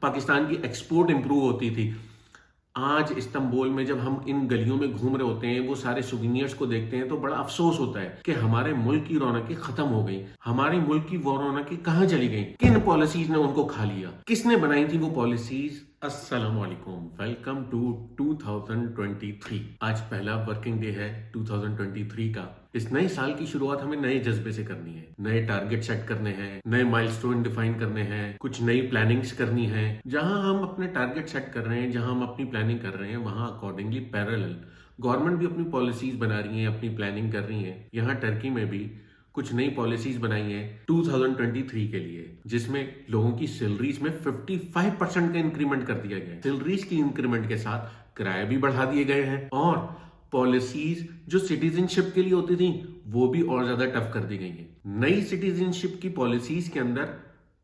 پاکستان کی export improve ہوتی تھی. آج استنبول میں جب ہم ان گلیوں میں گھوم رہے ہوتے ہیں، وہ سارے سووینئرز کو دیکھتے ہیں تو بڑا افسوس ہوتا ہے کہ ہمارے ملک کی رونقیں ختم ہو گئی. ہمارے ملک کی وہ رونقیں کہاں چلی گئیں؟ کن پالیسیز نے ان کو کھا لیا؟ کس نے بنائی تھی وہ پالیسیز؟ السلام علیکم، ویلکم ٹو 2023. آج پہلا ورکنگ ڈے ہے 2023 کا. اس نئے سال کی شروعات ہمیں نئے جذبے سے کرنی ہے، نئے ٹارگٹ سیٹ کرنے ہیں، نئے مائلسٹون ڈیفائن کرنے ہیں، کچھ نئی پلاننگز کرنی ہے. جہاں ہم اپنے ٹارگٹ سیٹ کر رہے ہیں، جہاں ہم اپنی پلاننگ کر رہے ہیں، وہاں اکارڈنگلی پیرالل گورنمنٹ بھی اپنی پالیسیز بنا رہی ہیں، اپنی پلاننگ کر رہی ہیں. یہاں ٹرکی میں بھی کچھ نئی پالیسیز بنائی ہیں 2023 کے لیے، جس میں لوگوں کی سیلریز میں 55% کا انکریمنٹ کر دیا گیا ہے. سیلریز کی انکریمنٹ کے ساتھ کرائے بھی بڑھا دیے گئے ہیں، اور پالیسیز جو سٹیزن شپ کے لیے ہوتی تھیں وہ بھی اور زیادہ ٹف کر دی گئی ہیں. نئی سٹیزن شپ کی پالیسیز کے اندر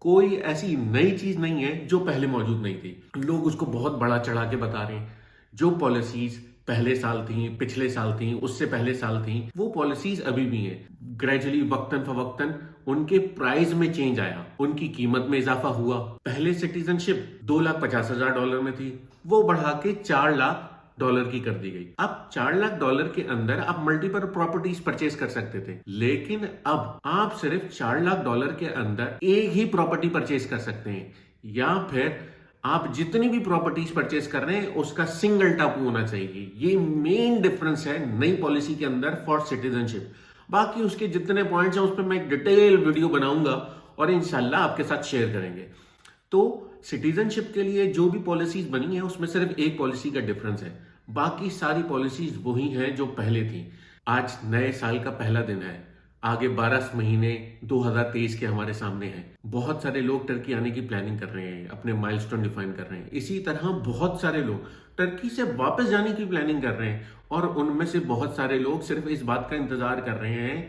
کوئی ایسی نئی چیز نہیں ہے جو پہلے موجود نہیں تھی. لوگ اس کو بہت بڑا چڑھا کے بتا رہے ہیں. جو پالیسیز پہلے سال تھیں، پچھلے سال تھیں، اس سے پہلے سال تھیں، وہ پالیسیز ابھی بھی ہیں. گریجولی وقتاً فوقتاً ان کے پرائز میں چینج آیا، ان کی قیمت میں اضافہ ہوا. پہلے سٹیزن شپ $250,000 میں تھی، وہ بڑھا کے $4 کی کر دی گئی. اب $4 کے اندر آپ ملٹیپل پراپرٹیز پرچیز کر سکتے تھے، لیکن اب آپ صرف $4 کے اندر ایک ہی پراپرٹی پرچیز کر سکتے ہیں، یا پھر آپ جتنی بھی پراپرٹیز پرچیز کر رہے ہیں اس کا سنگل ٹاپو ہونا چاہیے. یہ مین ڈفرنس ہے نئی پالیسی کے اندر فار سٹیزن شپ. باقی اس کے جتنے پوائنٹس ہیں اس پہ میں ایک ڈیٹیل ویڈیو بناؤں گا اور انشاءاللہ آپ کے ساتھ شیئر کریں گے. تو سٹیزن شپ کے لیے جو بھی پالیسیز بنی ہیں اس میں صرف ایک پالیسی کا ڈفرنس ہے، باقی ساری پالیسیز وہی ہیں جو پہلے تھیں. آج نئے سال کا پہلا دن ہے، آگے 12 مہینے 2023 کے ہمارے سامنے ہیں. بہت سارے لوگ ٹرکی آنے کی پلاننگ کر رہے ہیں، اپنے مائلسٹون ڈیفائن کر رہے ہیں. اسی طرح بہت سارے لوگ ٹرکی سے واپس جانے کی پلاننگ کر رہے ہیں، اور ان میں سے بہت سارے لوگ صرف اس بات کا انتظار کر رہے ہیں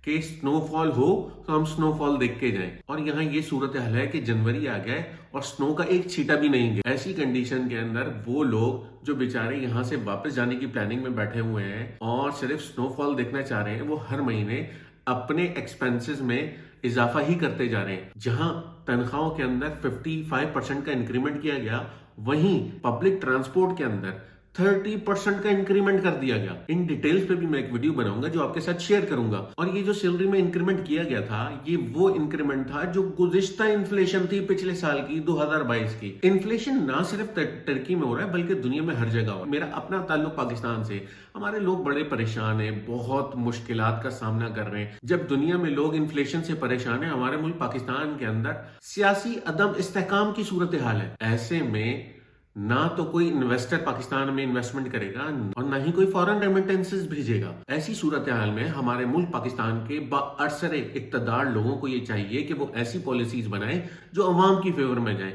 کہ سنو فال ہو تو ہم سنو فال دیکھ کے جائیں. اور یہاں یہ صورتحال ہے کہ جنوری آ گئے اور سنو کا ایک چھیٹا بھی نہیں گیا. ایسی کنڈیشن کے اندر وہ لوگ جو بیچارے یہاں سے واپس جانے کی پلاننگ میں بیٹھے ہوئے ہیں اور صرف سنو فال دیکھنا چاہ رہے ہیں، وہ ہر مہینے اپنے ایکسپینسز میں اضافہ ہی کرتے جا رہے ہیں. جہاں تنخواہوں کے اندر 55% کا انکریمنٹ کیا گیا، وہیں پبلک ٹرانسپورٹ کے اندر 30% کا انکریمنٹ کر دیا گیا. ان ڈیٹیلز پہ بھی میں ایک ویڈیو بناؤں گا جو آپ کے ساتھ شیئر کروں گا. اور یہ جو سیلری میں انکریمنٹ کیا گیا تھا، یہ وہ انکریمنٹ تھا جو گزشتہ انفلیشن تھی پچھلے سال کی 2022 کی. انفلیشن نہ صرف ٹرکی میں ہو رہا ہے بلکہ دنیا میں ہر جگہ ہو رہا ہے. میرا اپنا تعلق پاکستان سے. ہمارے لوگ بڑے پریشان ہیں، بہت مشکلات کا سامنا کر رہے ہیں. جب دنیا میں لوگ انفلیشن سے پریشان ہیں، ہمارے ملک پاکستان کے اندر سیاسی عدم استحکام کی صورتحال ہے. ایسے میں نہ تو کوئی انویسٹر پاکستان میں انویسٹمنٹ کرے گا اور نہ ہی کوئی فورن ریمیٹنسز بھیجے گا. ایسی صورتحال میں ہمارے ملک پاکستان کے بااثر اقتدار لوگوں کو یہ چاہیے کہ وہ ایسی پالیسیز بنائیں جو عوام کی فیور میں جائیں،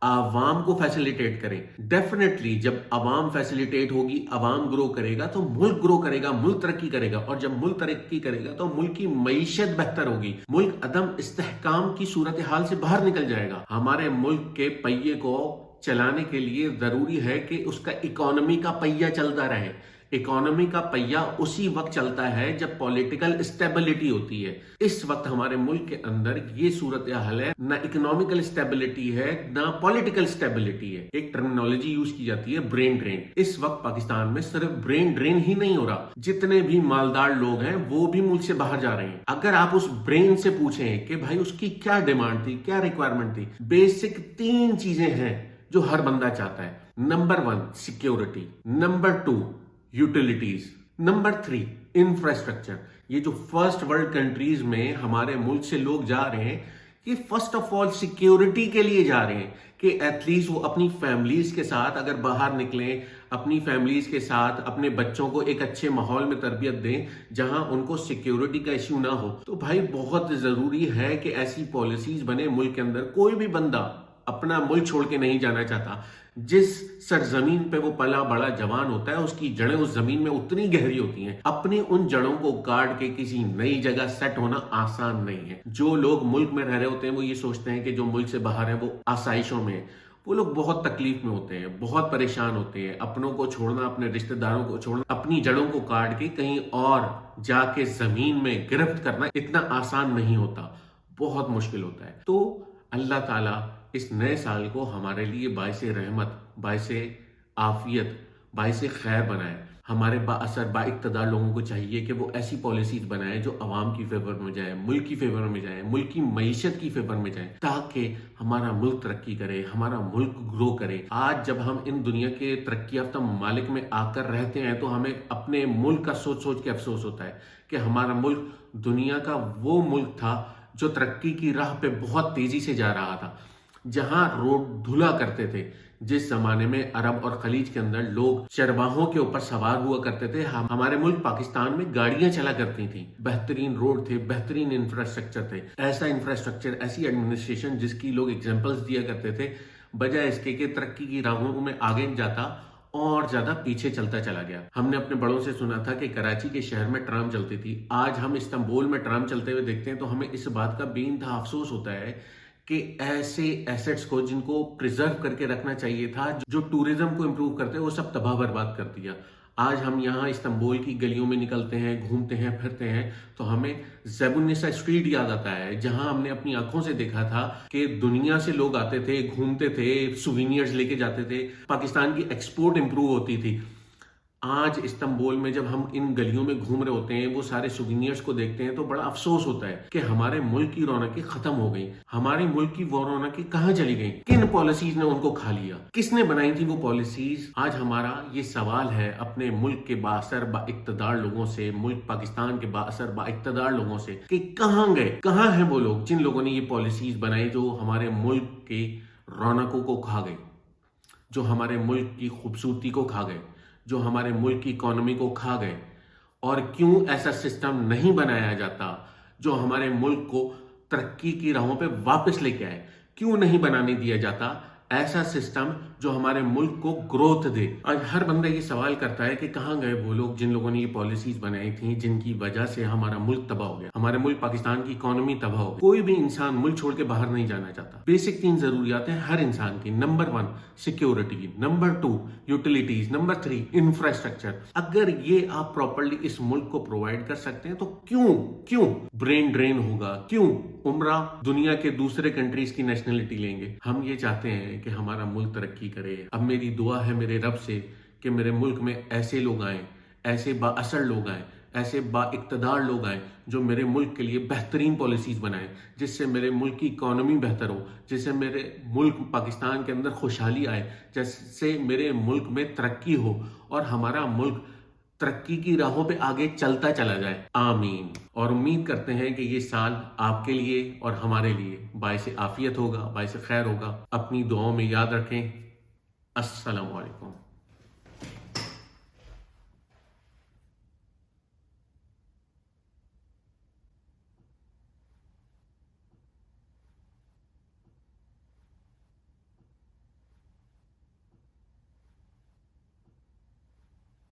عوام کو فیسیلیٹیٹ کریں. ڈیفینیٹلی جب عوام فیسیلیٹیٹ ہوگی، عوام گرو کرے گا تو ملک گرو کرے گا، ملک ترقی کرے گا. اور جب ملک ترقی کرے گا تو ملک کی معیشت بہتر ہوگی، ملک عدم استحکام کی صورتحال سے باہر نکل جائے گا. ہمارے ملک کے پہیے کو چلانے کے لیے ضروری ہے کہ اس کا اکانومی کا پہیہ چلتا رہے. اکانومی کا پہیہ اسی وقت چلتا ہے جب پولیٹیکل اسٹیبلٹی ہوتی ہے. اس وقت ہمارے ملک کے اندر یہ صورتحال ہے، نہ اکنامیکل اسٹیبلٹی ہے نہ پولیٹیکل اسٹیبلٹی ہے. ایک ٹرمینالوجی یوز کی جاتی ہے برین ڈرین. اس وقت پاکستان میں صرف برین ڈرین ہی نہیں ہو رہا، جتنے بھی مالدار لوگ ہیں وہ بھی ملک سے باہر جا رہے ہیں. اگر آپ اس برین سے پوچھیں کہ بھائی اس کی کیا ڈیمانڈ تھی، کیا ریکوائرمنٹ تھی، بیسک 3 چیزیں ہیں جو ہر بندہ چاہتا ہے. Number 1 security, number 2 utilities, number 3 infrastructure. یہ جو فرسٹ ورلڈ کنٹریز میں ہمارے ملک سے لوگ جا رہے ہیں، یہ فرسٹ آف آل سیکیورٹی کے لیے جا رہے ہیں کہ ایٹ لیسٹ وہ اپنی فیملیز کے ساتھ اگر باہر نکلیں، اپنی فیملیز کے ساتھ اپنے بچوں کو ایک اچھے ماحول میں تربیت دیں جہاں ان کو سیکیورٹی کا ایشو نہ ہو. تو بھائی بہت ضروری ہے کہ ایسی پالیسیز بنے ملک کے اندر. کوئی بھی بندہ اپنا ملک چھوڑ کے نہیں جانا چاہتا. جس سرزمین پہ وہ پلا بڑا جوان ہوتا ہے، اس کی جڑیں اس زمین میں اتنی گہری ہوتی ہیں. اپنی ان جڑوں کو کاٹ کے کسی نئی جگہ سیٹ ہونا آسان نہیں ہے. جو لوگ ملک میں رہ رہے ہوتے ہیں وہ یہ سوچتے ہیں کہ جو ملک سے باہر ہیں وہ آسائشوں میں ہیں. وہ لوگ بہت تکلیف میں ہوتے ہیں، بہت پریشان ہوتے ہیں. اپنوں کو چھوڑنا، اپنے رشتہ داروں کو چھوڑنا، اپنی جڑوں کو کاٹ کے کہیں اور جا کے زمین میں گرفت کرنا اتنا آسان نہیں ہوتا، بہت مشکل ہوتا ہے. تو اللہ تعالیٰ اس نئے سال کو ہمارے لیے باعث رحمت، باعث عافیت، باعث خیر بنائے۔ ہمارے با اثر با اقتدار لوگوں کو چاہیے کہ وہ ایسی پالیسیز بنائیں جو عوام کی فیور میں جائیں، ملک کی فیور میں جائیں، ملک کی معیشت کی فیور میں جائیں، تاکہ ہمارا ملک ترقی کرے، ہمارا ملک گرو کرے۔ آج جب ہم ان دنیا کے ترقی یافتہ ممالک میں آ کر رہتے ہیں تو ہمیں اپنے ملک کا سوچ سوچ کے افسوس ہوتا ہے کہ ہمارا ملک دنیا کا وہ ملک تھا جو ترقی کی راہ پہ بہت تیزی سے جا رہا تھا، جہاں روڈ دھلا کرتے تھے۔ جس زمانے میں عرب اور خلیج کے اندر لوگ چرواہوں کے اوپر سوار ہوا کرتے تھے، ہمارے ملک پاکستان میں گاڑیاں چلا کرتی تھیں، بہترین روڈ تھے، بہترین انفراسٹرکچر تھے، ایسا انفراسٹرکچر، ایسی ایڈمنسٹریشن جس کی لوگ اگزامپلز دیا کرتے تھے، بجائے اس کے کہ ترقی کی راہوں میں آگے جاتا اور زیادہ پیچھے چلتا چلا گیا۔ ہم نے اپنے بڑوں سے سنا تھا کہ کراچی کے شہر میں ٹرام چلتی تھی، آج ہم استنبول میں ٹرام چلتے ہوئے دیکھتے ہیں تو ہمیں اس بات کا بے انتہا افسوس ہوتا ہے کہ ایسے ایسیٹس کو جن کو پریزرو کر کے رکھنا چاہیے تھا، جو ٹوریزم کو امپروو کرتے وہ سب تباہ برباد کر دیا۔ آج ہم یہاں استنبول کی گلیوں میں نکلتے ہیں، گھومتے ہیں، پھرتے ہیں تو ہمیں زیبونیسا اسٹریٹ یاد آتا ہے، جہاں ہم نے اپنی آنکھوں سے دیکھا تھا کہ دنیا سے لوگ آتے تھے، گھومتے تھے، سووینئرز لے کے جاتے تھے، پاکستان کی ایکسپورٹ امپروو ہوتی تھی۔ آج استنبول میں جب ہم ان گلیوں میں گھوم رہے ہوتے ہیں، وہ سارے سووینئرز کو دیکھتے ہیں تو بڑا افسوس ہوتا ہے کہ ہمارے ملک کی رونقیں ختم ہو گئی، ہمارے ملک کی وہ رونقیں کہاں چلی گئیں، کن پالیسیز نے ان کو کھا لیا، کس نے بنائی تھی وہ پالیسیز۔ آج ہمارا یہ سوال ہے اپنے ملک کے با اثر با اقتدار لوگوں سے، ملک پاکستان کے با اثر با اقتدار لوگوں سے، کہ کہاں گئے، کہاں ہیں وہ لوگ جن لوگوں نے یہ پالیسیز بنائی جو ہمارے ملک کے رونقوں کو کھا گئی، جو ہمارے ملک کی خوبصورتی کو کھا گئے، جو ہمارے ملک کی اکانومی کو کھا گئے۔ اور کیوں ایسا سسٹم نہیں بنایا جاتا جو ہمارے ملک کو ترقی کی راہوں پہ واپس لے کے آئے؟ کیوں نہیں بنانے دیا جاتا ایسا سسٹم جو ہمارے ملک کو گروتھ دے؟ آج ہر بندہ یہ سوال کرتا ہے کہ کہاں گئے وہ لوگ جن لوگوں نے یہ پالیسیز بنائی تھیں جن کی وجہ سے ہمارا ملک تباہ ہو گیا، ہمارے ملک پاکستان کی اکانومی تباہ ہو گئی۔ کوئی بھی انسان ملک چھوڑ کے باہر نہیں جانا چاہتا۔ بیسک 3 ضروریات ہیں ہر انسان کی۔ Number 1 security, number 2 utilities, number 3 infrastructure. اگر یہ آپ پراپرلی اس ملک کو پرووائڈ کر سکتے ہیں تو کیوں برین ڈرین ہوگا، کیوں عمرہ دنیا کے دوسرے کنٹریز کی نیشنلٹی لیں گے؟ ہم یہ چاہتے ہیں کہ ہمارا ملک ترقی کرے۔ اب میری دعا ہے میرے رب سے کہ میرے ملک میں ایسے لوگ آئیں، ایسے با اثر لوگ آئیں، ایسے با اقتدار لوگ آئیں جو میرے ملک کے لیے بہترین پالیسیز بنائیں، جس سے میرے ملک کی اکانومی بہتر ہو، جس سے میرے ملک پاکستان کے اندر خوشحالی آئے، جس سے میرے ملک میں ترقی ہو اور ہمارا ملک ترقی کی راہوں پہ آگے چلتا چلا جائے۔ آمین۔ اور امید کرتے ہیں کہ یہ سال آپ کے لیے اور ہمارے لیے باعث عافیت ہوگا، باعث خیر ہوگا۔ اپنی دعاؤں میں یاد رکھیں۔ السلام علیکم۔